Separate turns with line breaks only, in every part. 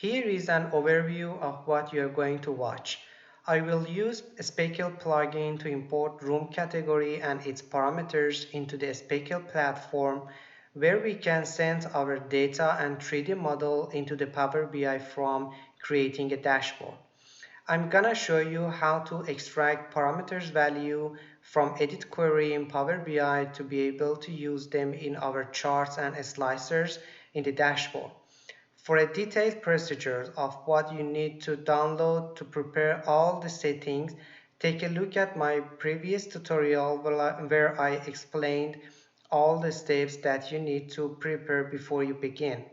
Here is an overview of what you are going to watch. I will use a Speckle plugin to import room category and its parameters into the Speckle platform, where we can send our data and 3D model into the Power BI from creating a dashboard. I'm gonna show you how to extract parameters value from edit query in Power BI to be able to use them in our charts and slicers in the dashboard. For a detailed procedure of what you need to download to prepare all the settings, take a look at my previous tutorial where I explained all the steps that you need to prepare before you begin.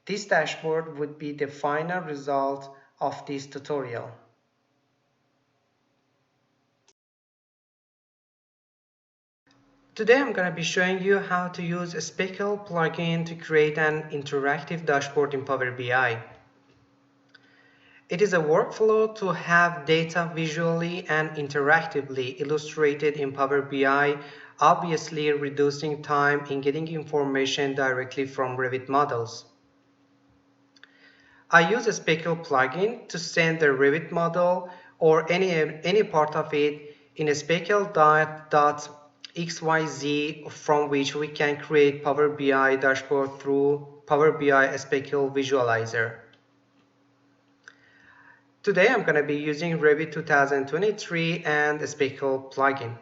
This dashboard would be the final result of this tutorial. Today I'm going to be showing you how to use a Speckle plugin to create an interactive dashboard in Power BI. It is a workflow to have data visually and interactively illustrated in Power BI, obviously reducing time in getting information directly from Revit models. I use a Speckle plugin to send the Revit model or any part of it in a Speckle.xyz from which we can create Power BI dashboard through Power BI Speckle Visualizer. Today I'm going to be using Revit 2023 and the Speckle plugin.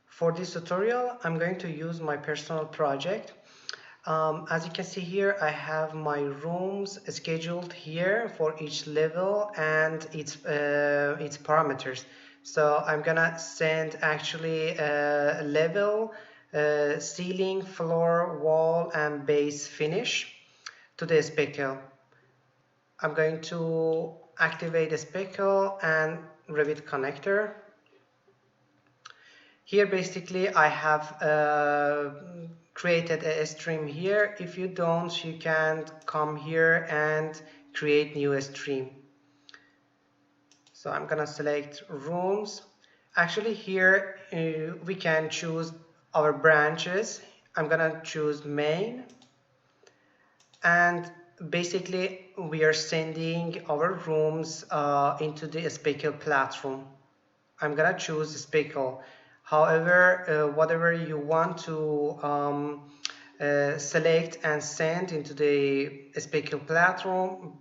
For this tutorial, I'm going to use my personal project. As you can see here, I have my rooms scheduled here for each level and its parameters. So I'm gonna send actually a level, ceiling, floor, wall, and base finish to the Speckle. I'm going to activate the Speckle and Revit connector. Here basically I have created a stream here. If you don't, you can come here and create new stream. So I'm gonna select rooms. Actually here we can choose our branches. I'm gonna choose main, and basically we are sending our rooms into the Speckle platform. I'm gonna choose Speckle. However, whatever you want to select and send into the Speckle platform,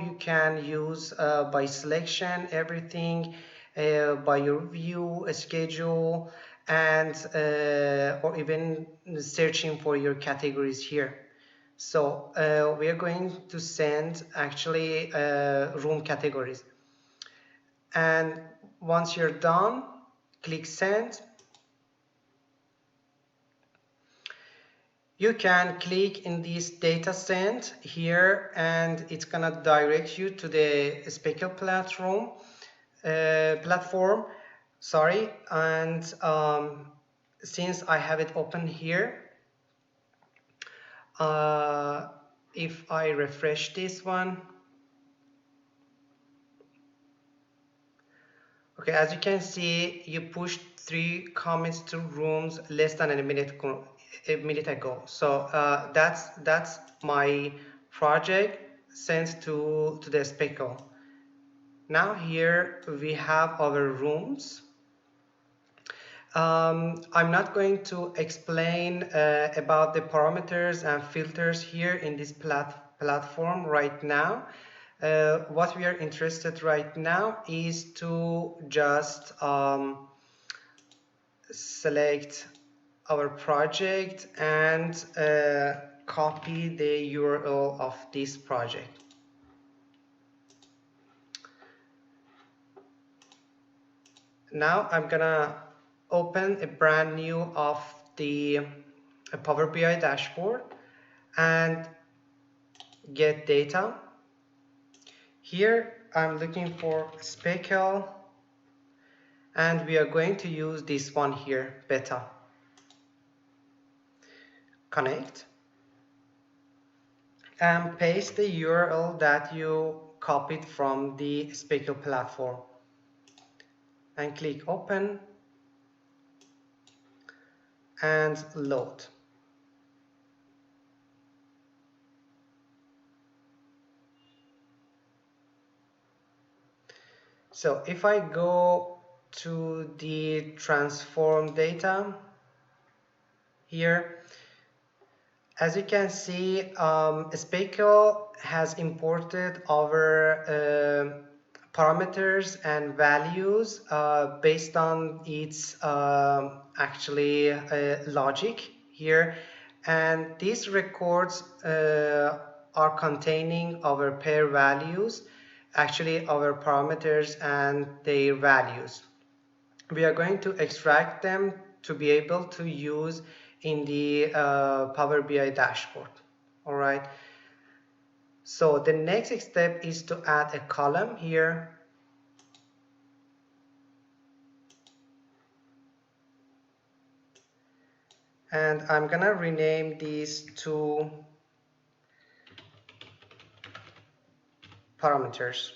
you can use by selection everything, by your view, schedule, and or even searching for your categories here. So we are going to send actually room categories. And once you're done, click send. You can click in this data send here and it's gonna direct you to the Speckle platform. And since I have it open here, if I refresh this one, okay, as you can see, you pushed 3 comments to rooms less than a minute ago. So that's my project sent to the Speckle. Now here we have our rooms. I'm not going to explain about the parameters and filters here in this platform right now. What we are interested right now is to just select our project and copy the URL of this project. Now I'm gonna open a brand new of the Power BI dashboard and get data. Here I'm looking for Speckle, and we are going to use this one here, beta. Connect and paste the URL that you copied from the Speckle platform. and click open and load. So if I go to the transform data here, as you can see, Speckle has imported our parameters and values based on its logic here, and these records are containing our pair values, actually our parameters and their values. We are going to extract them to be able to use in the Power BI dashboard. All right. So the next step is to add a column here. And I'm gonna rename these to parameters.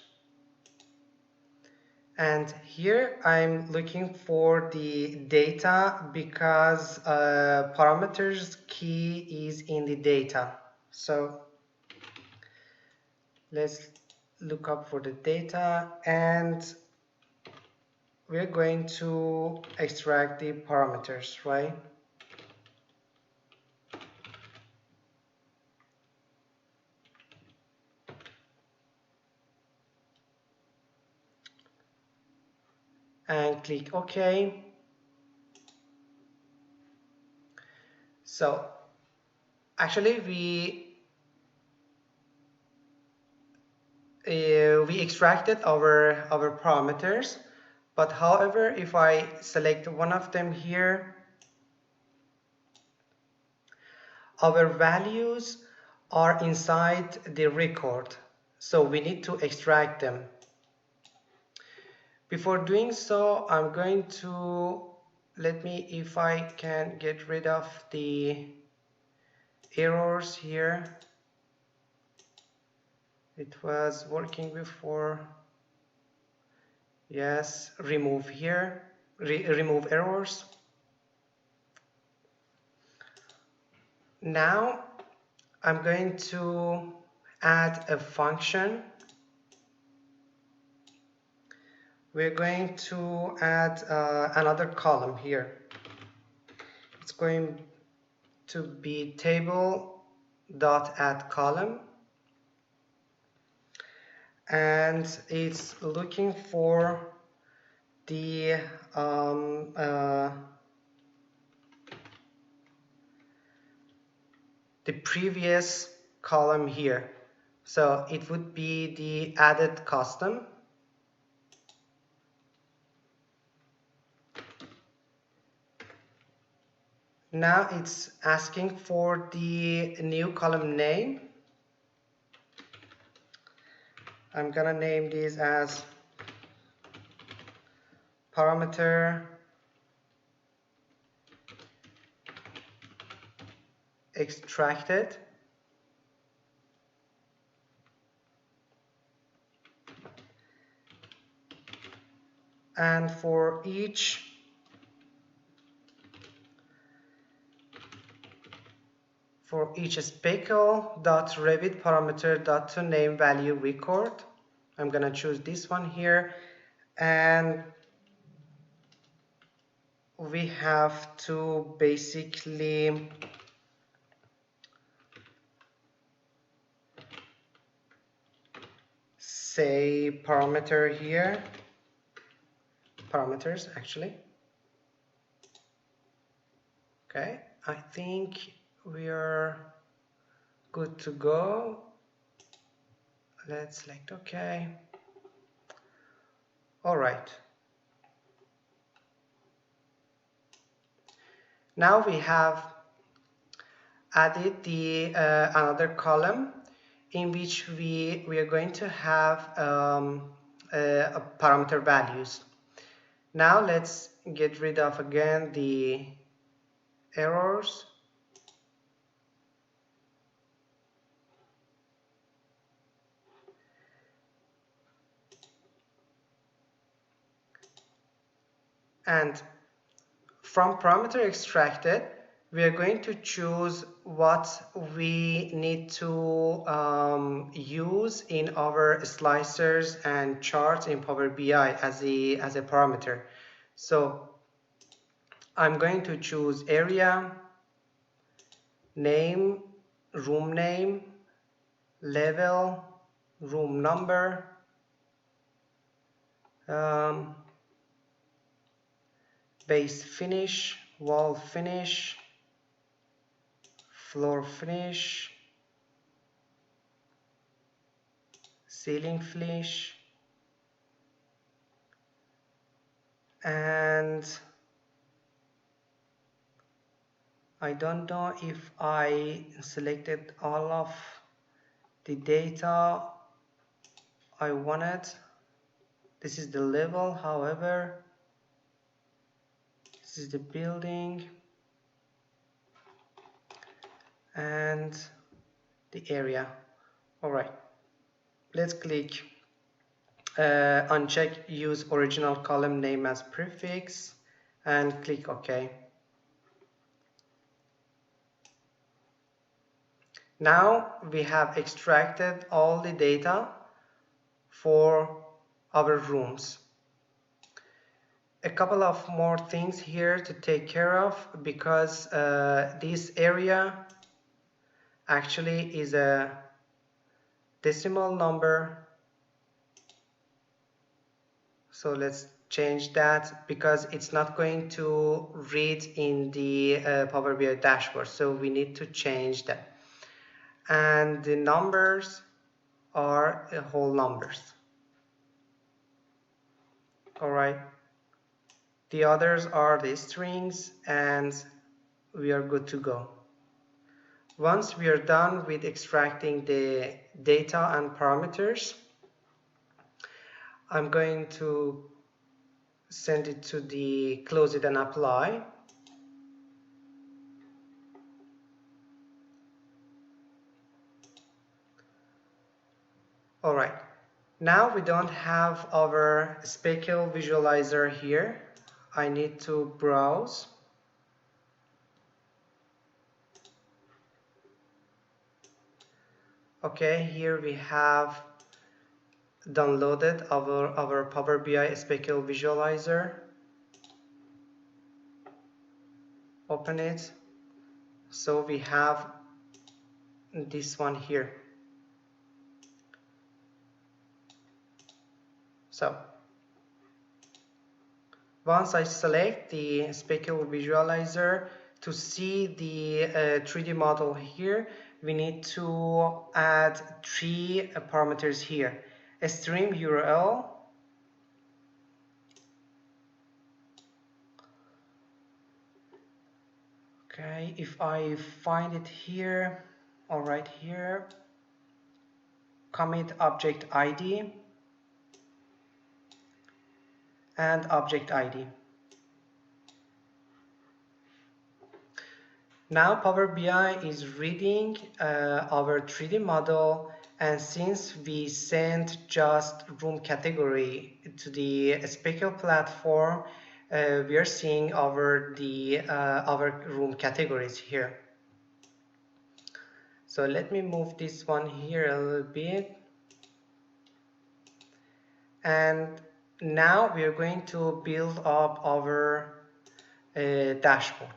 And here I'm looking for the data because parameters key is in the data. So let's look up for the data, and we're going to extract the parameters, right? And click OK. So actually we extracted our parameters, but however, if I select one of them here, our values are inside the record, so we need to extract them. Before doing so, I'm going to if I can get rid of the errors here. It was working before. Yes, remove here, remove errors. Now I'm going to add a function. We're going to add another column here. It's going to be table.add column, and it's looking for the previous column here. So it would be the added custom. Now it's asking for the new column name. I'm gonna name this as parameter extracted. And for each speckle.revit parameter.toName value record, I'm gonna choose this one here, and we have to basically say parameter here, parameters actually. Okay, I think we are good to go. Let's select OK. All right. Now we have added the another column in which we are going to have parameter values. Now let's get rid of again the errors. And from parameter extracted, we are going to choose what we need to use in our slicers and charts in Power BI as a parameter. So I'm going to choose area, name, room name, level, room number, um, base finish, wall finish, floor finish, ceiling finish, and I don't know if I selected all of the data I wanted. This is the level, however, this is the building and the area. All right, let's click uncheck use original column name as prefix and click OK. Now we have extracted all the data for our rooms. A couple of more things here to take care of, because this area actually is a decimal number. So let's change that, because it's not going to read in the Power BI dashboard. So we need to change that. And the numbers are whole numbers. All right. The others are the strings, and we are good to go. Once we are done with extracting the data and parameters, I'm going to send it to the close it and apply. All right. Now we don't have our Speckle visualizer here. I need to browse. Okay, here we have downloaded our Power BI Speckle visualizer. Open it. So we have this one here. So once I select the Speckle visualizer, to see the 3D model here, we need to add 3 parameters here. A stream URL, okay, if I find it here, all right, here, commit object ID and object ID. Now Power BI is reading our 3D model, and since we sent just room category to the Speckle platform, we are seeing our room categories here. So let me move this one here a little bit, and now we are going to build up our dashboard.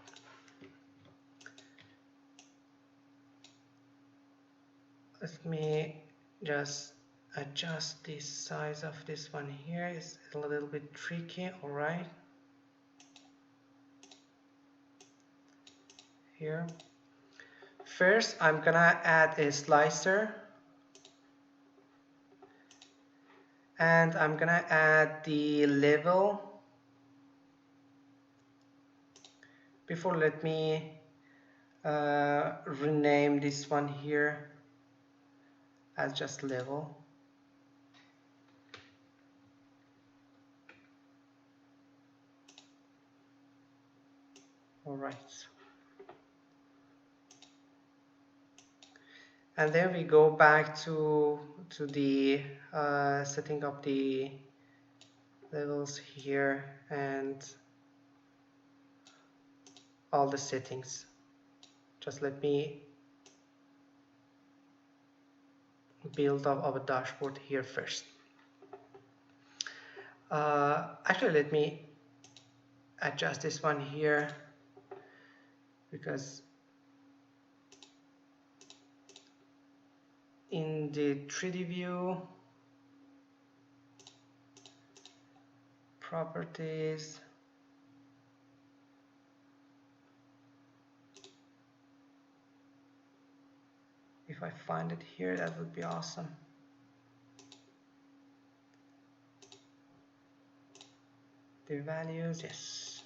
Let me just adjust the size of this one here. It's a little bit tricky. All right, here first I'm gonna add a slicer, and I'm gonna add the level. Before, let me rename this one here as just level. All right, and then we go back to the setting up the levels here, and all the settings. Just let me build up our dashboard here first. Actually, let me adjust this one here, because in the 3D view, properties, if I find it here, that would be awesome. The values, yes,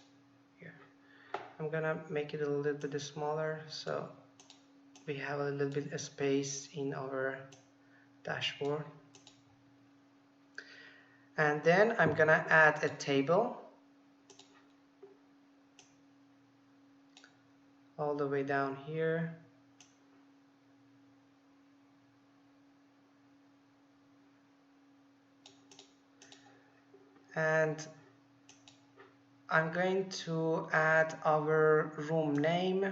here. I'm gonna make it a little bit smaller so we have a little bit of space in our dashboard. And then I'm gonna add a table all the way down here. And I'm going to add our room name,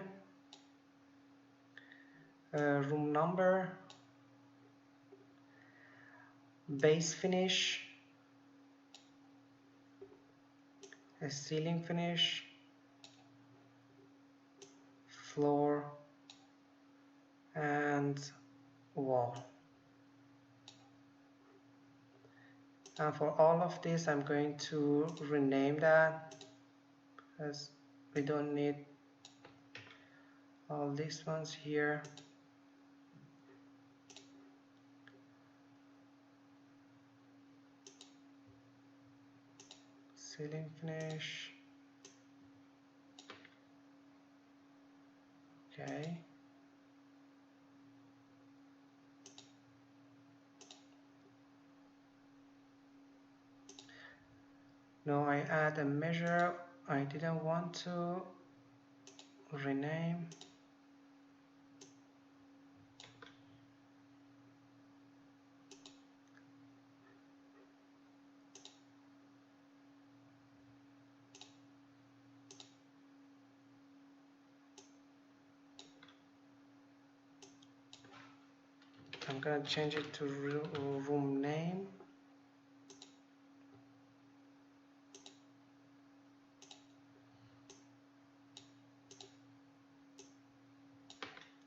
room number, base finish, a ceiling finish, floor, and wall. And for all of this, I'm going to rename that, because we don't need all these ones here. Ceiling finish. Okay. Now I add a measure I didn't want to rename. I'm gonna change it to room name.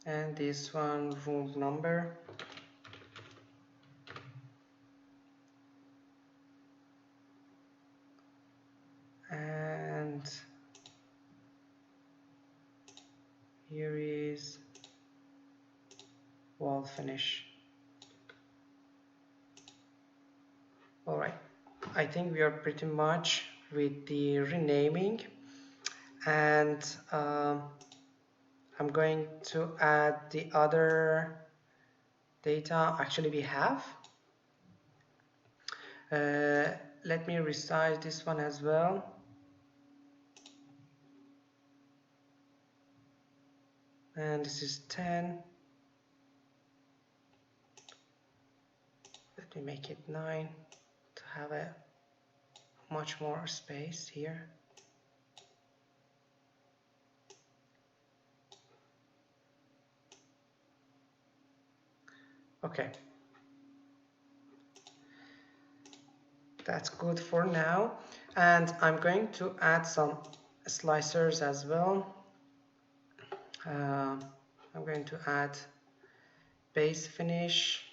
And this one, room number. And here is wall finish. All right, I think we are pretty much with the renaming, and I'm going to add the other data actually we have. Let me resize this one as well. And this is 10. Let me make it 9 to have a much more space here. Okay, that's good for now. And I'm going to add some slicers as well. I'm going to add base finish.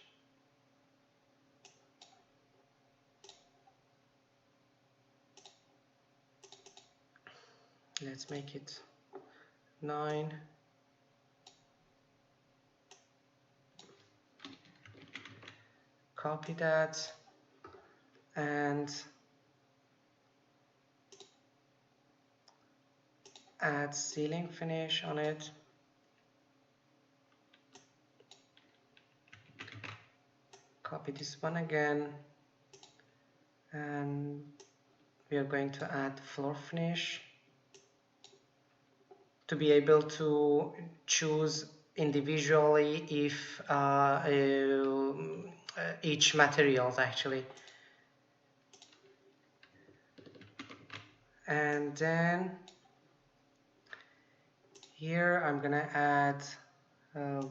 Let's make it 9. Copy that and add ceiling finish on it. Copy this one again, and we are going to add floor finish to be able to choose individually if each materials actually. And then here I'm gonna add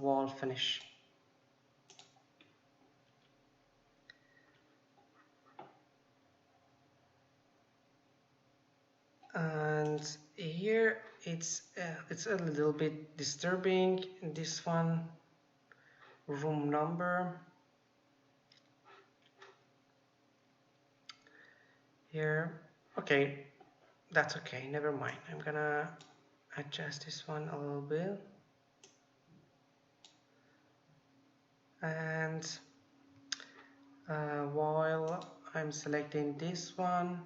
wall finish. And here it's a little bit disturbing. This one, room number. Here, okay, that's okay, never mind. I'm gonna adjust this one a little bit. And while I'm selecting this one,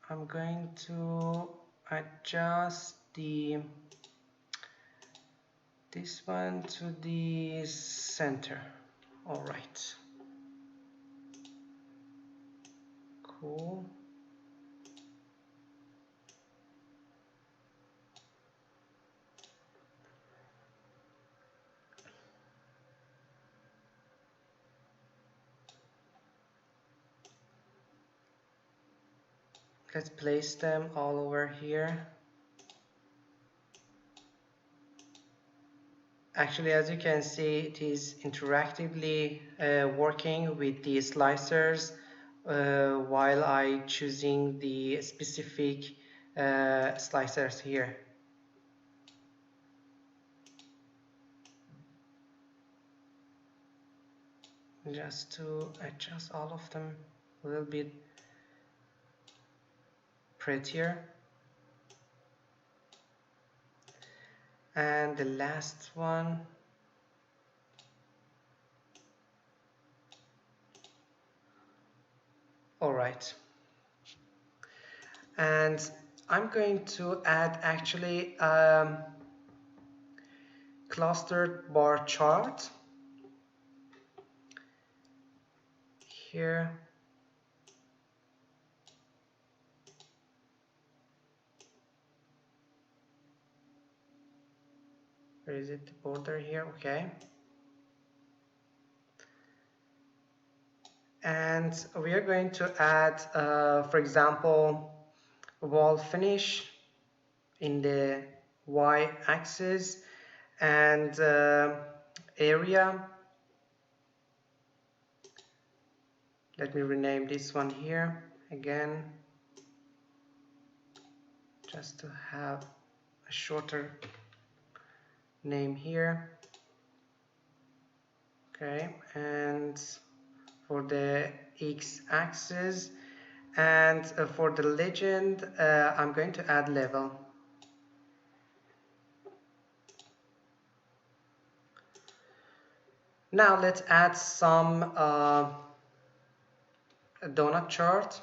I'm going to adjust this one to the center. All right, cool. Let's place them all over here. Actually, as you can see, it is interactively working with the slicers while I choosing the specific slicers here. Just to adjust all of them a little bit prettier. And the last one, all right. And I'm going to add actually clustered bar chart here. Where is it? The border here, okay. And we are going to add, for example, wall finish in the y-axis and area. Let me rename this one here again, just to have a shorter name here. Okay, and for the x-axis and for the legend, I'm going to add level. Now let's add some donut chart.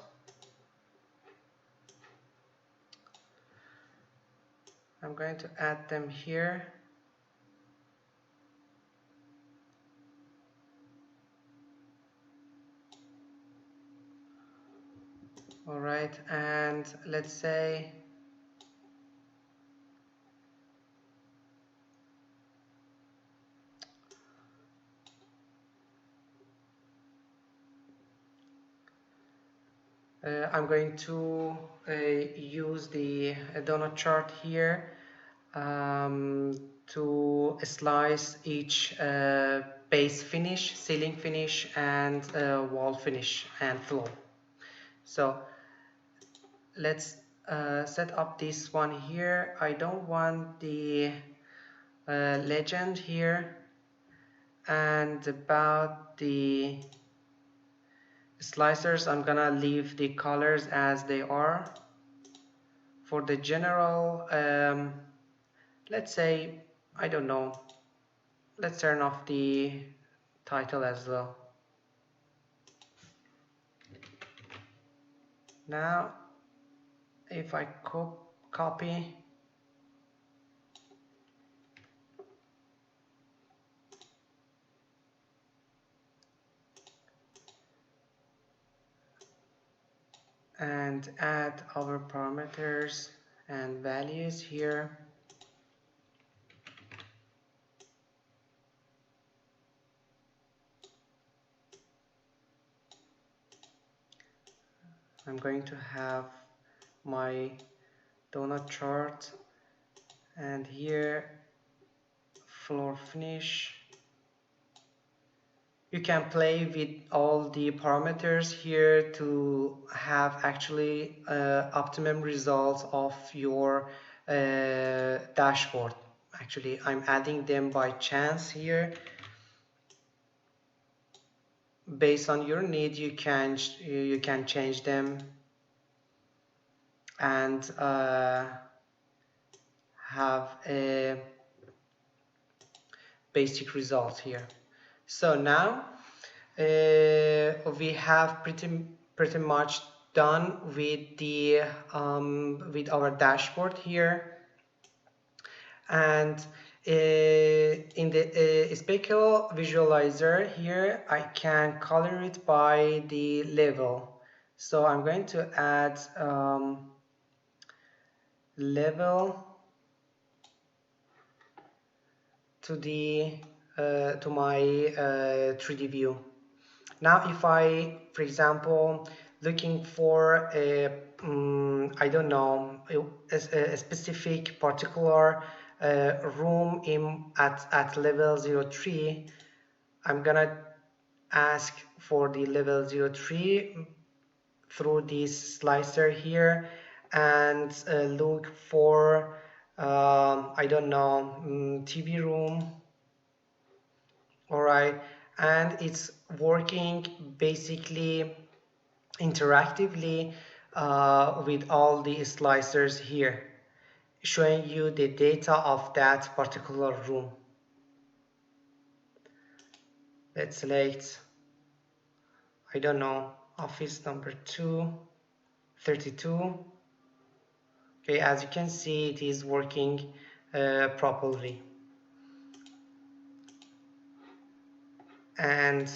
I'm going to add them here. All right, and let's say I'm going to use the donut chart here to slice each base finish, ceiling finish, and wall finish and floor. So let's set up this one here. I don't want the legend here, and about the slicers I'm gonna leave the colors as they are. For the general, let's say, I don't know, let's turn off the title as well. Now if I copy and add our parameters and values here, I'm going to have my donut chart, and here floor finish. You can play with all the parameters here to have actually optimum results of your dashboard. Actually, I'm adding them by chance here. Based on your need, you can change them and have a basic result here. So now we have pretty much done with the with our dashboard here, and in the Speckle visualizer here I can color it by the level. So I'm going to add level to the to my 3D view. Now, if I, for example, looking for a, I don't know, a specific particular room at level 03, I'm gonna ask for the level 03 through this slicer here and look for, I don't know, TV room. All right, and it's working basically interactively with all the slicers here, showing you the data of that particular room. Let's select, I don't know, office number 232. Okay, as you can see, it is working properly. And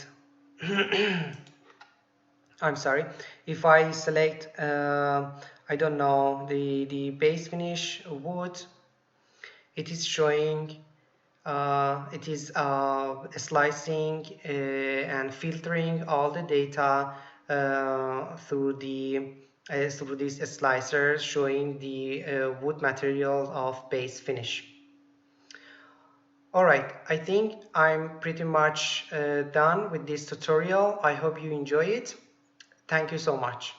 I'm sorry, if I select, I don't know, the base finish wood, it is showing, it is slicing and filtering all the data through this slicer, showing the wood material of base finish. All right, I think I'm pretty much done with this tutorial. I hope you enjoy it. Thank you so much.